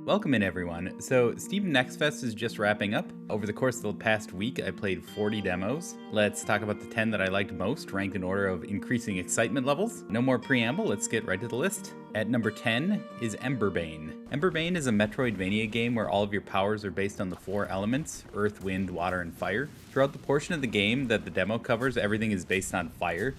Welcome in everyone. So Steam Next Fest is just wrapping up. Over the course of the past week, I played 40 demos. Let's talk about the 10 that I liked most, ranked in order of increasing excitement levels. No more preamble, let's get right to the list. At number 10 is Emberbane. Emberbane is a Metroidvania game where all of your powers are based on the four elements, earth, wind, water, and fire. Throughout the portion of the game that the demo covers, everything is based on fire.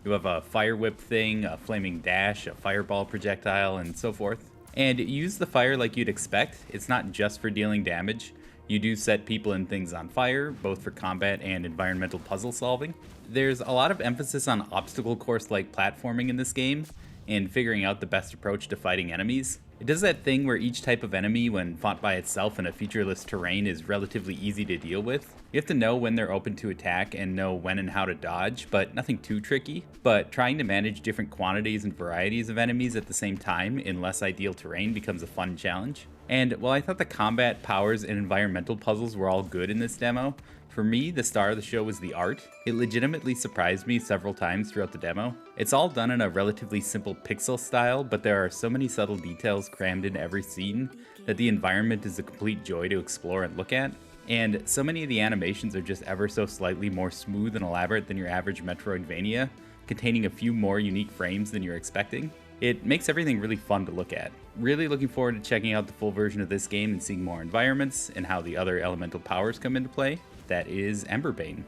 You have a fire whip thing, a flaming dash, a fireball projectile, and so forth. And use the fire like you'd expect. It's not just for dealing damage. You do set people and things on fire, both for combat and environmental puzzle solving. There's a lot of emphasis on obstacle course-like platforming in this game, and figuring out the best approach to fighting enemies. It does that thing where each type of enemy, when fought by itself in a featureless terrain, is relatively easy to deal with. You have to know when they're open to attack and know when and how to dodge, but nothing too tricky. But trying to manage different quantities and varieties of enemies at the same time in less ideal terrain becomes a fun challenge. And while I thought the combat, powers, and environmental puzzles were all good in this demo, for me, the star of the show was the art. It legitimately surprised me several times throughout the demo. It's all done in a relatively simple pixel style, but there are so many subtle details crammed into every scene that the environment is a complete joy to explore and look at. And so many of the animations are just ever so slightly more smooth and elaborate than your average Metroidvania, containing a few more unique frames than you're expecting. It makes everything really fun to look at. Really looking forward to checking out the full version of this game and seeing more environments and how the other elemental powers come into play. That is Emberbane.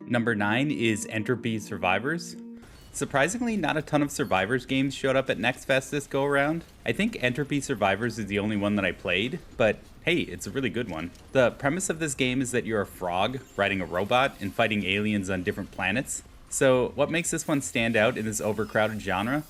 Number 9 is Entropy Survivors. Surprisingly, not a ton of Survivors games showed up at Next Fest this go around. I think Entropy Survivors is the only one that I played, but hey, it's a really good one. The premise of this game is that you're a frog riding a robot and fighting aliens on different planets. So what makes this one stand out in this overcrowded genre?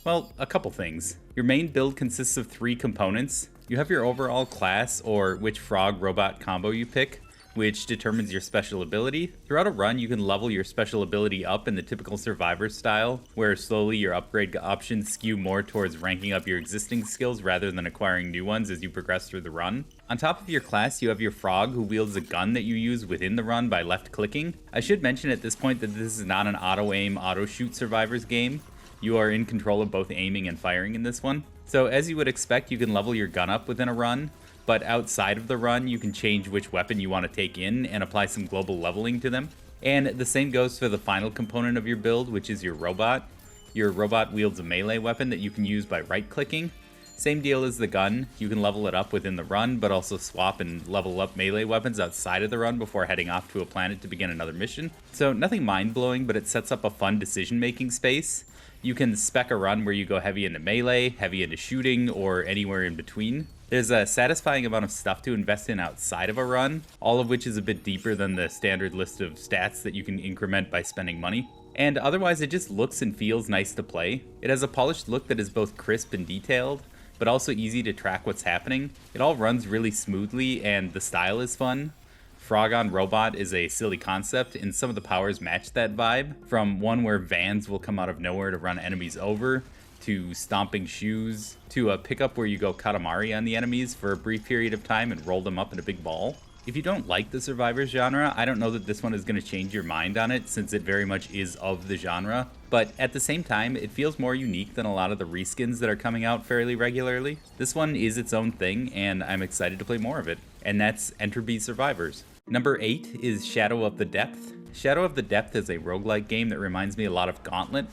Well, a couple things. Your main build consists of 3 components. You have your overall class, or which frog-robot combo you pick, which determines your special ability. Throughout a run, you can level your special ability up in the typical Survivor style, where slowly your upgrade options skew more towards ranking up your existing skills rather than acquiring new ones as you progress through the run. On top of your class, you have your frog, who wields a gun that you use within the run by left-clicking. I should mention at this point that this is not an auto-aim, auto-shoot Survivors game. You are in control of both aiming and firing in this one. So as you would expect, you can level your gun up within a run, but outside of the run, you can change which weapon you want to take in and apply some global leveling to them. And the same goes for the final component of your build, which is your robot. Your robot wields a melee weapon that you can use by right-clicking. Same deal as the gun, you can level it up within the run, but also swap and level up melee weapons outside of the run before heading off to a planet to begin another mission. So nothing mind-blowing, but it sets up a fun decision-making space. You can spec a run where you go heavy into melee, heavy into shooting, or anywhere in between. There's a satisfying amount of stuff to invest in outside of a run, all of which is a bit deeper than the standard list of stats that you can increment by spending money. And otherwise, it just looks and feels nice to play. It has a polished look that is both crisp and detailed, but also easy to track what's happening. It all runs really smoothly, and the style is fun. Frog on Robot is a silly concept, and some of the powers match that vibe, from one where vans will come out of nowhere to run enemies over, to stomping shoes, to a pickup where you go Katamari on the enemies for a brief period of time and roll them up in a big ball. If you don't like the Survivors genre, I don't know that this one is going to change your mind on it, since it very much is of the genre, but at the same time, it feels more unique than a lot of the reskins that are coming out fairly regularly. This one is its own thing, and I'm excited to play more of it, and that's Entropy Survivors. Number 8 is Shadow of the Depth. Shadow of the Depth is a roguelike game that reminds me a lot of Gauntlet.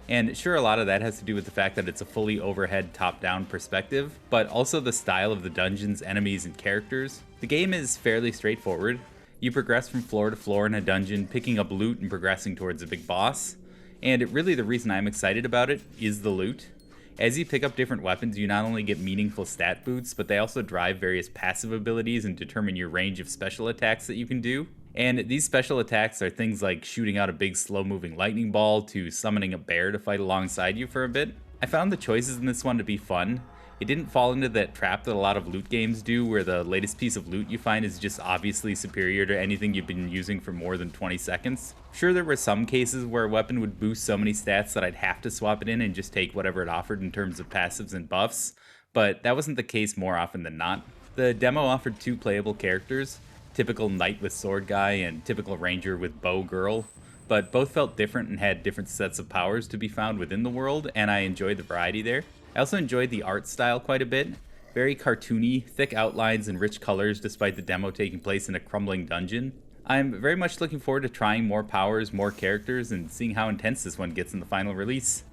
And sure, a lot of that has to do with the fact that it's a fully overhead top-down perspective, but also the style of the dungeons, enemies, and characters. The game is fairly straightforward. You progress from floor to floor in a dungeon, picking up loot and progressing towards a big boss. And really the reason I'm excited about it is the loot. As you pick up different weapons, you not only get meaningful stat boosts, but they also drive various passive abilities and determine your range of special attacks that you can do. And these special attacks are things like shooting out a big slow-moving lightning ball to summoning a bear to fight alongside you for a bit. I found the choices in this one to be fun. It didn't fall into that trap that a lot of loot games do, where the latest piece of loot you find is just obviously superior to anything you've been using for more than 20 seconds. Sure, there were some cases where a weapon would boost so many stats that I'd have to swap it in and just take whatever it offered in terms of passives and buffs, but that wasn't the case more often than not. The demo offered 2 playable characters, typical knight with sword guy and typical ranger with bow girl, but both felt different and had different sets of powers to be found within the world, and I enjoyed the variety there. I also enjoyed the art style quite a bit. Very cartoony, thick outlines and rich colors despite the demo taking place in a crumbling dungeon. I'm very much looking forward to trying more powers, more characters, and seeing how intense this one gets in the final release.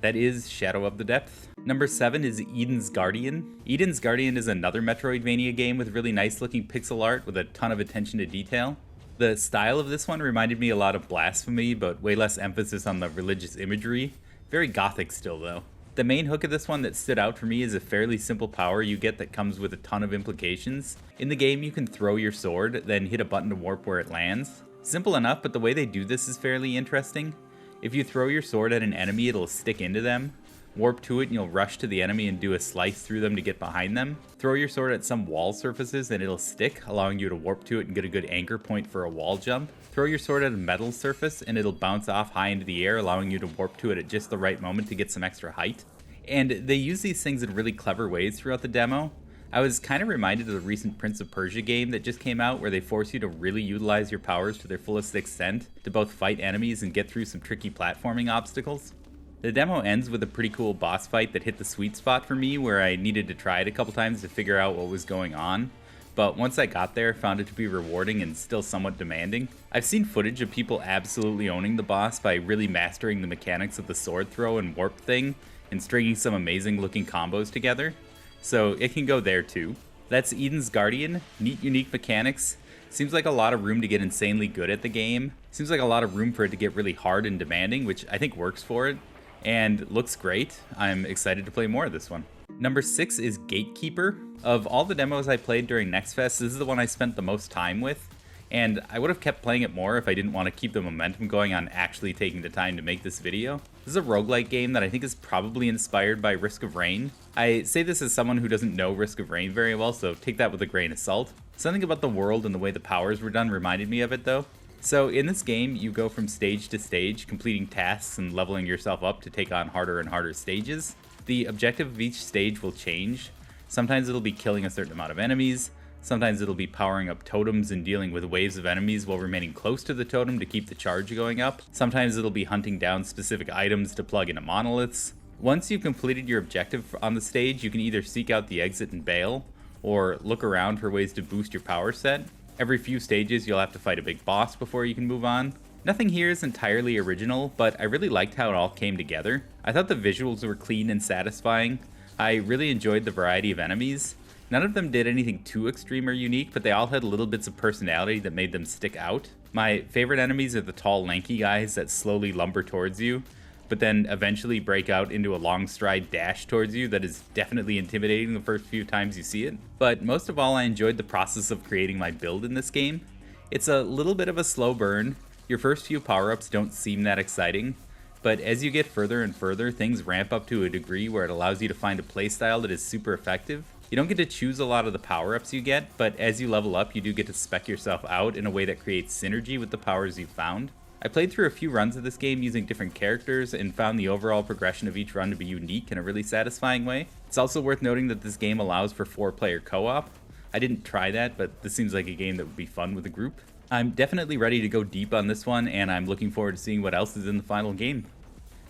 That is Shadow of the Depth. Number 7 is Eden's Guardian. Eden's Guardian is another Metroidvania game with really nice looking pixel art with a ton of attention to detail. The style of this one reminded me a lot of Blasphemy, but way less emphasis on the religious imagery. Very gothic still though. The main hook of this one that stood out for me is a fairly simple power you get that comes with a ton of implications. In the game you can throw your sword, then hit a button to warp where it lands. Simple enough, but the way they do this is fairly interesting. If you throw your sword at an enemy, it'll stick into them. Warp to it and you'll rush to the enemy and do a slice through them to get behind them. Throw your sword at some wall surfaces and it'll stick, allowing you to warp to it and get a good anchor point for a wall jump. Throw your sword at a metal surface and it'll bounce off high into the air, allowing you to warp to it at just the right moment to get some extra height. And they use these things in really clever ways throughout the demo. I was kind of reminded of the recent Prince of Persia game that just came out, where they force you to really utilize your powers to their fullest extent to both fight enemies and get through some tricky platforming obstacles. The demo ends with a pretty cool boss fight that hit the sweet spot for me, where I needed to try it a couple times to figure out what was going on. But once I got there, found it to be rewarding and still somewhat demanding. I've seen footage of people absolutely owning the boss by really mastering the mechanics of the sword throw and warp thing, and stringing some amazing looking combos together. So it can go there too. That's Eden's Guardian. Neat, unique mechanics. Seems like a lot of room to get insanely good at the game. Seems like a lot of room for it to get really hard and demanding, which I think works for it. And looks great. I'm excited to play more of this one. Number 6 is Gatekeeper. Of all the demos I played during Next Fest, this is the one I spent the most time with. And I would have kept playing it more if I didn't want to keep the momentum going on actually taking the time to make this video. This is a roguelike game that I think is probably inspired by Risk of Rain. I say this as someone who doesn't know Risk of Rain very well, so take that with a grain of salt. Something about the world and the way the powers were done reminded me of it though. So in this game, you go from stage to stage, completing tasks and leveling yourself up to take on harder and harder stages. The objective of each stage will change. Sometimes it'll be killing a certain amount of enemies. Sometimes it'll be powering up totems and dealing with waves of enemies while remaining close to the totem to keep the charge going up. Sometimes it'll be hunting down specific items to plug into monoliths. Once you've completed your objective on the stage, you can either seek out the exit and bail, or look around for ways to boost your power set. Every few stages you'll have to fight a big boss before you can move on. Nothing here is entirely original, but I really liked how it all came together. I thought the visuals were clean and satisfying. I really enjoyed the variety of enemies. None of them did anything too extreme or unique, but they all had little bits of personality that made them stick out. My favorite enemies are the tall, lanky guys that slowly lumber towards you, but then eventually break out into a long stride dash towards you that is definitely intimidating the first few times you see it. But most of all, I enjoyed the process of creating my build in this game. It's a little bit of a slow burn. Your first few power-ups don't seem that exciting, but as you get further and further, things ramp up to a degree where it allows you to find a playstyle that is super effective. You don't get to choose a lot of the power-ups you get, but as you level up, you do get to spec yourself out in a way that creates synergy with the powers you've found. I played through a few runs of this game using different characters and found the overall progression of each run to be unique in a really satisfying way. It's also worth noting that this game allows for 4-player co-op. I didn't try that, but this seems like a game that would be fun with a group. I'm definitely ready to go deep on this one, and I'm looking forward to seeing what else is in the final game.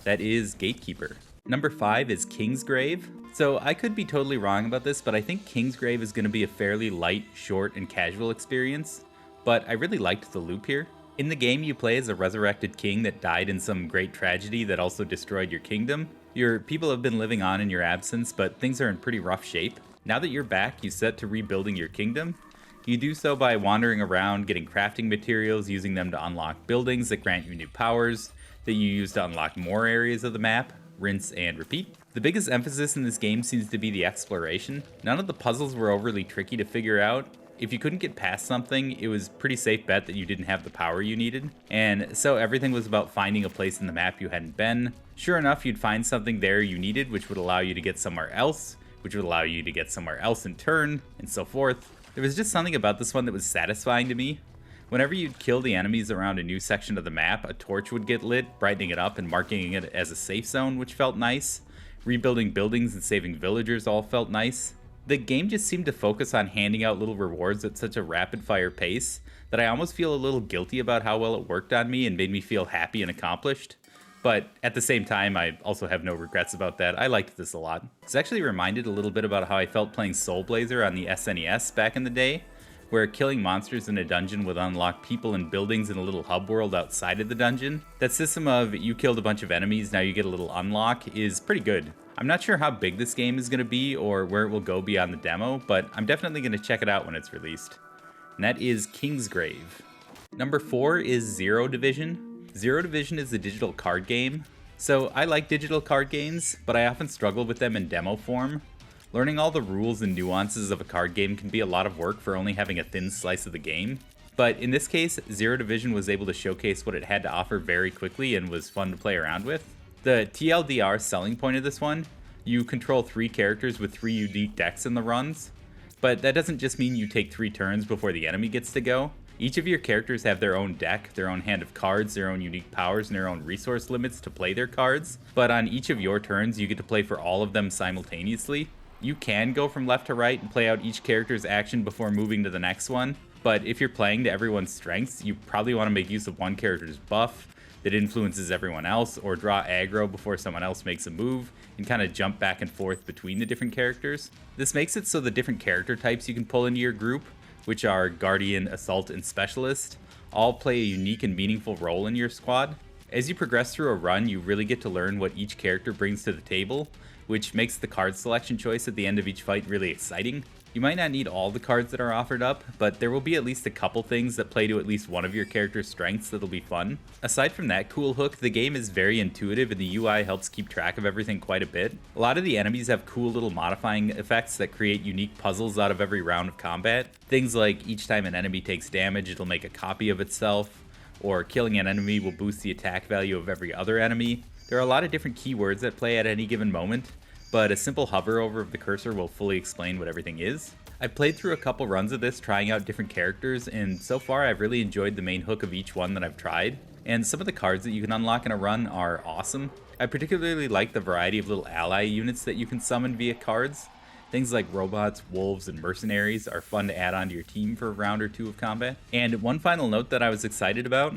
That is Gatekeeper. Number 5 is Kingsgrave. So I could be totally wrong about this, but I think Kingsgrave is going to be a fairly light, short, and casual experience, but I really liked the loop here. In the game, you play as a resurrected king that died in some great tragedy that also destroyed your kingdom. Your people have been living on in your absence, but things are in pretty rough shape. Now that you're back, you set to rebuilding your kingdom. You do so by wandering around, getting crafting materials, using them to unlock buildings that grant you new powers, that you use to unlock more areas of the map, rinse and repeat. The biggest emphasis in this game seems to be the exploration. None of the puzzles were overly tricky to figure out. If you couldn't get past something, it was a pretty safe bet that you didn't have the power you needed. And so everything was about finding a place in the map you hadn't been. Sure enough, you'd find something there you needed, which would allow you to get somewhere else, which would allow you to get somewhere else in turn, and so forth. There was just something about this one that was satisfying to me. Whenever you'd kill the enemies around a new section of the map, a torch would get lit, brightening it up and marking it as a safe zone, which felt nice. Rebuilding buildings and saving villagers all felt nice. The game just seemed to focus on handing out little rewards at such a rapid-fire pace that I almost feel a little guilty about how well it worked on me and made me feel happy and accomplished. But at the same time, I also have no regrets about that. I liked this a lot. It's actually reminded a little bit about how I felt playing Soul Blazer on the SNES back in the day, where killing monsters in a dungeon would unlock people and buildings in a little hub world outside of the dungeon. That system of you killed a bunch of enemies, now you get a little unlock, is pretty good. I'm not sure how big this game is going to be or where it will go beyond the demo, but I'm definitely going to check it out when it's released. And that is Kingsgrave. Number 4 is Zero Division. Zero Division is a digital card game. So I like digital card games, but I often struggle with them in demo form. Learning all the rules and nuances of a card game can be a lot of work for only having a thin slice of the game. But in this case, Zero Division was able to showcase what it had to offer very quickly and was fun to play around with. The TLDR selling point of this one, you control 3 characters with 3 unique decks in the runs. But that doesn't just mean you take 3 turns before the enemy gets to go. Each of your characters have their own deck, their own hand of cards, their own unique powers, and their own resource limits to play their cards. But on each of your turns, you get to play for all of them simultaneously. You can go from left to right and play out each character's action before moving to the next one. But if you're playing to everyone's strengths, you probably want to make use of one character's buff that influences everyone else, or draw aggro before someone else makes a move, and kind of jump back and forth between the different characters. This makes it so the different character types you can pull into your group, which are Guardian, Assault, and Specialist, all play a unique and meaningful role in your squad. As you progress through a run, you really get to learn what each character brings to the table, which makes the card selection choice at the end of each fight really exciting. You might not need all the cards that are offered up, but there will be at least a couple things that play to at least one of your character's strengths that'll be fun. Aside from that cool hook, the game is very intuitive and the UI helps keep track of everything quite a bit. A lot of the enemies have cool little modifying effects that create unique puzzles out of every round of combat. Things like each time an enemy takes damage, it'll make a copy of itself, or killing an enemy will boost the attack value of every other enemy. There are a lot of different keywords that play at any given moment, but a simple hover over of the cursor will fully explain what everything is. I've played through a couple runs of this trying out different characters, and so far I've really enjoyed the main hook of each one that I've tried, and some of the cards that you can unlock in a run are awesome. I particularly like the variety of little ally units that you can summon via cards. Things like robots, wolves, and mercenaries are fun to add onto your team for a round or two of combat. And one final note that I was excited about,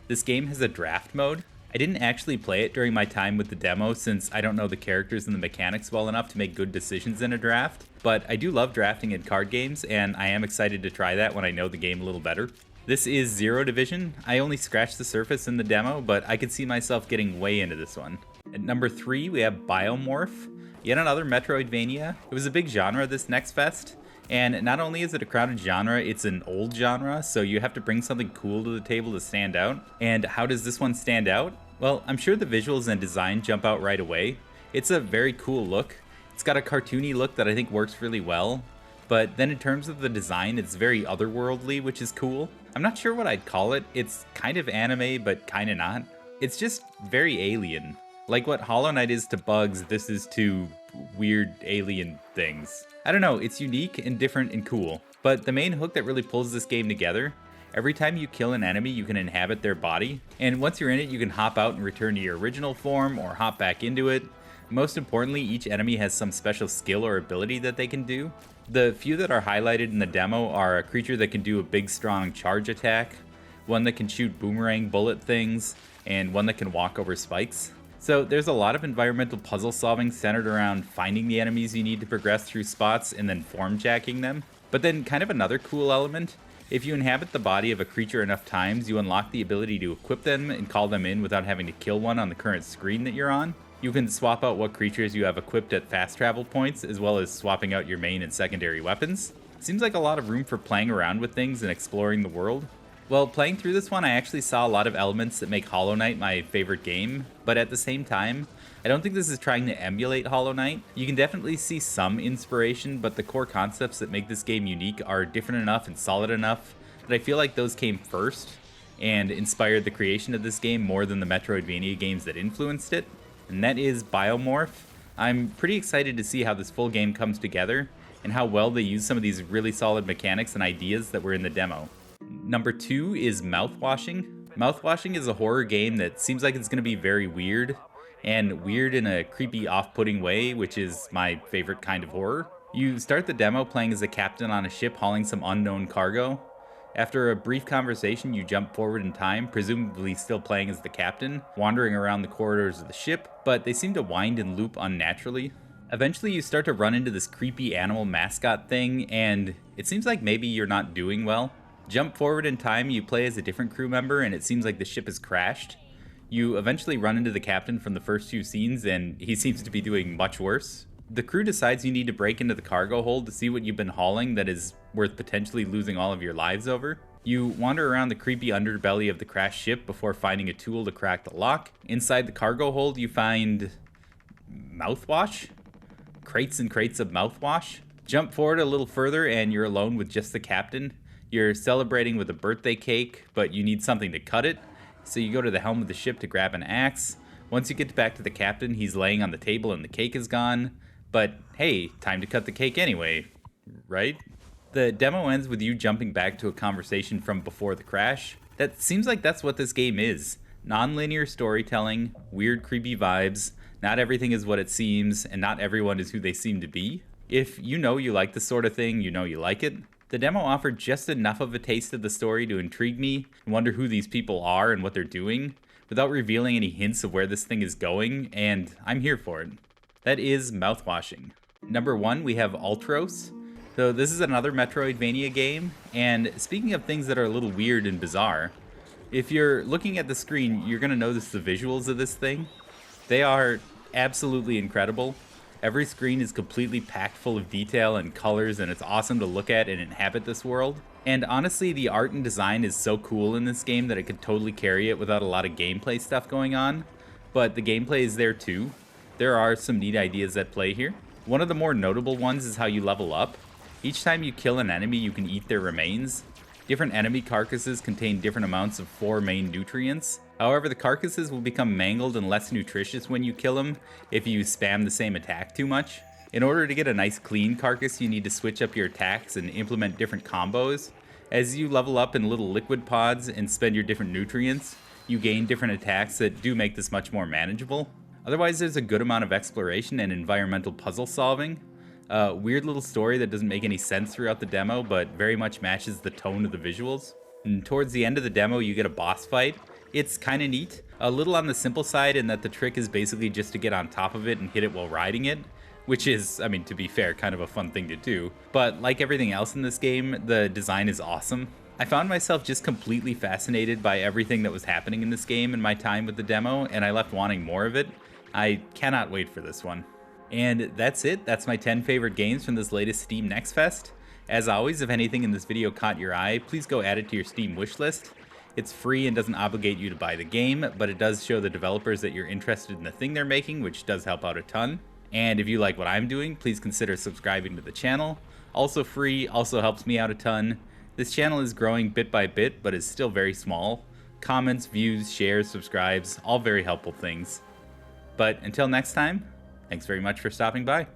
this game has a draft mode. I didn't actually play it during my time with the demo since I don't know the characters and the mechanics well enough to make good decisions in a draft, but I do love drafting in card games, and I am excited to try that when I know the game a little better. This is Zero Division. I only scratched the surface in the demo, but I could see myself getting way into this one. At number 3, we have BIOMORPH, yet another Metroidvania. It was a big genre this Next Fest. And not only is it a crowded genre, it's an old genre, so you have to bring something cool to the table to stand out. And how does this one stand out? Well, I'm sure the visuals and design jump out right away. It's a very cool look. It's got a cartoony look that I think works really well. But then in terms of the design, it's very otherworldly, which is cool. I'm not sure what I'd call it. It's kind of anime, but kind of not. It's just very alien. Like what Hollow Knight is to bugs, this is to weird alien things. I don't know, it's unique and different and cool. But the main hook that really pulls this game together, every time you kill an enemy, you can inhabit their body. And once you're in it, you can hop out and return to your original form or hop back into it. Most importantly, each enemy has some special skill or ability that they can do. The few that are highlighted in the demo are a creature that can do a big strong charge attack, one that can shoot boomerang bullet things, and one that can walk over spikes. So there's a lot of environmental puzzle solving centered around finding the enemies you need to progress through spots and then form jacking them. But then kind of another cool element, if you inhabit the body of a creature enough times, you unlock the ability to equip them and call them in without having to kill one on the current screen that you're on. You can swap out what creatures you have equipped at fast travel points, as well as swapping out your main and secondary weapons. Seems like a lot of room for playing around with things and exploring the world. Well, playing through this one, I actually saw a lot of elements that make Hollow Knight my favorite game, but at the same time, I don't think this is trying to emulate Hollow Knight. You can definitely see some inspiration, but the core concepts that make this game unique are different enough and solid enough that I feel like those came first and inspired the creation of this game more than the Metroidvania games that influenced it, and that is BIOMORPH. I'm pretty excited to see how this full game comes together and how well they use some of these really solid mechanics and ideas that were in the demo. Number 2 is Mouthwashing. Mouthwashing is a horror game that seems like it's going to be very weird, and weird in a creepy, off-putting way, which is my favorite kind of horror. You start the demo playing as a captain on a ship hauling some unknown cargo. After a brief conversation, you jump forward in time, presumably still playing as the captain, wandering around the corridors of the ship, but they seem to wind and loop unnaturally. Eventually, you start to run into this creepy animal mascot thing, and it seems like maybe you're not doing well. Jump forward in time, you play as a different crew member, and it seems like the ship has crashed. You eventually run into the captain from the first few scenes, and he seems to be doing much worse. The crew decides you need to break into the cargo hold to see what you've been hauling that is worth potentially losing all of your lives over. You wander around the creepy underbelly of the crashed ship before finding a tool to crack the lock. Inside the cargo hold, you find mouthwash? Crates and crates of mouthwash. Jump forward a little further and you're alone with just the captain. You're celebrating with a birthday cake, but you need something to cut it. So you go to the helm of the ship to grab an axe. Once you get back to the captain, he's laying on the table and the cake is gone. But hey, time to cut the cake anyway, right? The demo ends with you jumping back to a conversation from before the crash. That seems like that's what this game is. Non-linear storytelling, weird creepy vibes, not everything is what it seems, and not everyone is who they seem to be. If you know you like this sort of thing, you know you like it. The demo offered just enough of a taste of the story to intrigue me and wonder who these people are and what they're doing, without revealing any hints of where this thing is going, and I'm here for it. That is Mouthwashing. Number 1, we have Ultros. So this is another Metroidvania game, and speaking of things that are a little weird and bizarre, if you're looking at the screen, you're going to notice the visuals of this thing. They are absolutely incredible. Every screen is completely packed full of detail and colors, and it's awesome to look at and inhabit this world. And honestly, the art and design is so cool in this game that it could totally carry it without a lot of gameplay stuff going on. But the gameplay is there too. There are some neat ideas at play here. One of the more notable ones is how you level up. Each time you kill an enemy, you can eat their remains. Different enemy carcasses contain different amounts of 4 main nutrients. However, the carcasses will become mangled and less nutritious when you kill them if you spam the same attack too much. In order to get a nice clean carcass, you need to switch up your attacks and implement different combos. As you level up in little liquid pods and spend your different nutrients, you gain different attacks that do make this much more manageable. Otherwise, there's a good amount of exploration and environmental puzzle solving. A weird little story that doesn't make any sense throughout the demo, but very much matches the tone of the visuals. And towards the end of the demo, you get a boss fight. It's kind of neat. A little on the simple side in that the trick is basically just to get on top of it and hit it while riding it, which is, I mean, to be fair, kind of a fun thing to do. But like everything else in this game, the design is awesome. I found myself just completely fascinated by everything that was happening in this game in my time with the demo, and I left wanting more of it. I cannot wait for this one. And that's it. That's my 10 favorite games from this latest Steam Next Fest. As always, if anything in this video caught your eye, please go add it to your Steam wishlist. It's free and doesn't obligate you to buy the game, but it does show the developers that you're interested in the thing they're making, which does help out a ton. And if you like what I'm doing, please consider subscribing to the channel. Also free, also helps me out a ton. This channel is growing bit by bit, but is still very small. Comments, views, shares, subscribes, all very helpful things. But until next time, thanks very much for stopping by.